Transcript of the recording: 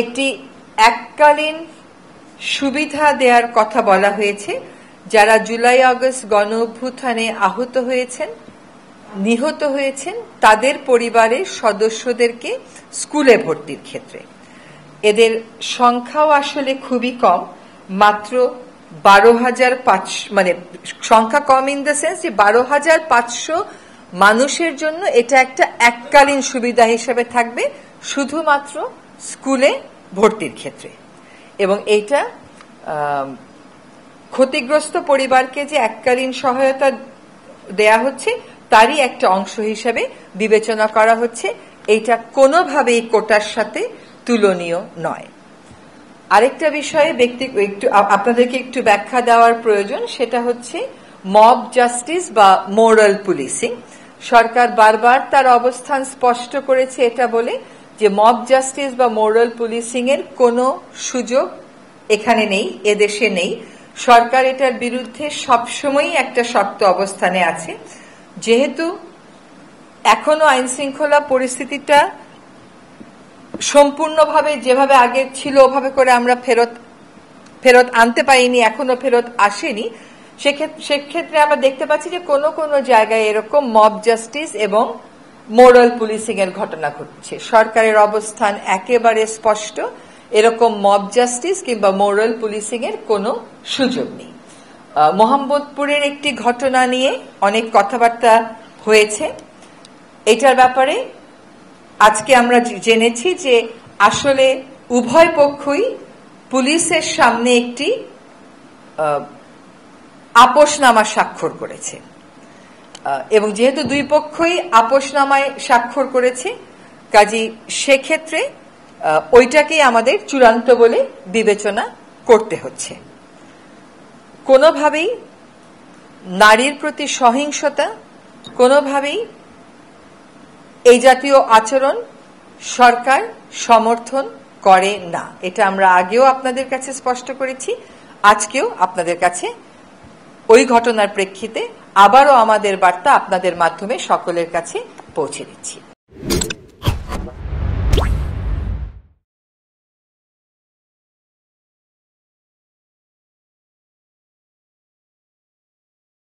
একটি এককালীন সুবিধা দেওয়ার কথা বলা হয়েছে যারা জুলাই আগস্ট গণ অভ্যুত্থানে আহত হয়েছেন, নিহত হয়েছেন, তাদের পরিবারের সদস্যদেরকে স্কুলে ভর্তির ক্ষেত্রে। এদের সংখ্যাও আসলে খুবই কম, মাত্র 12,500, মানে সংখ্যা কম ইন দ্য সেন্স যে 12,500 মানুষের জন্য এটা একটা এককালীন সুবিধা হিসেবে থাকবে শুধুমাত্র স্কুলে ভর্তির ক্ষেত্রে। এবং এইটা ক্ষতিগ্রস্ত পরিবারকে যে এককালীন সহায়তা দেয়া হচ্ছে তারই একটা অংশ হিসেবে বিবেচনা করা হচ্ছে। এইটা কোনোভাবেই কোটার সাথে তুলনীয় নয়। আরেকটা বিষয়ে আপনাদেরকে একটু ব্যাখ্যা দেওয়ার প্রয়োজন, সেটা হচ্ছে মব জাস্টিস বা মোরাল পুলিশিং। সরকার বারবার তার অবস্থান স্পষ্ট করেছে এটা বলে যে মব জাস্টিস বা মোরাল পুলিশিং এর কোনো সুযোগ এখানে নেই, এদেশে নেই। সরকার এটার বিরুদ্ধে সবসময়ই একটা শক্ত অবস্থানে আছে। যেহেতু এখনো আইন শৃঙ্খলা পরিস্থিতিটা সম্পূর্ণভাবে যেভাবে আগে ছিল ওভাবে করে আমরা ফেরত আনতে পারিনি, এখনো ফেরত আসেনি, সেক্ষেত্রে আমরা দেখতে পাচ্ছি যে কোনো কোনো জায়গায় এরকম মব জাস্টিস এবং মোরাল পুলিশিং এর ঘটনা ঘটছে। সরকারের অবস্থান একেবারে স্পষ্ট, এরকম মব জাস্টিস কিংবা মোরাল পুলিশিং এর কোনো সুযোগ নেই। মোহাম্মদপুরের একটি ঘটনা নিয়ে অনেক কথাবার্তা হয়েছে। এটার ব্যাপারে আজকে আমরা জেনেছি যে আসলে উভয় পক্ষই পুলিশের সামনে একটি আপোষনামা স্বাক্ষর করেছে এবং যেহেতু দুই পক্ষই আপোষনামায় স্বাক্ষর করেছে, কাজেই সেক্ষেত্রে ওইটাকেই আমাদের চূড়ান্ত বলে বিবেচনা করতে হচ্ছে। কোনোভাবেই নারীর প্রতি সহিংসতা, কোনোভাবেই এই জাতীয় আচরণ সরকার সমর্থন করে না। এটা আমরা আগেও আপনাদের কাছে স্পষ্ট করেছি, আজকেও আপনাদের কাছে ওই ঘটনার প্রেক্ষিতে আবারও আমাদের বার্তা আপনাদের মাধ্যমে সকলের কাছে পৌঁছে দিচ্ছি।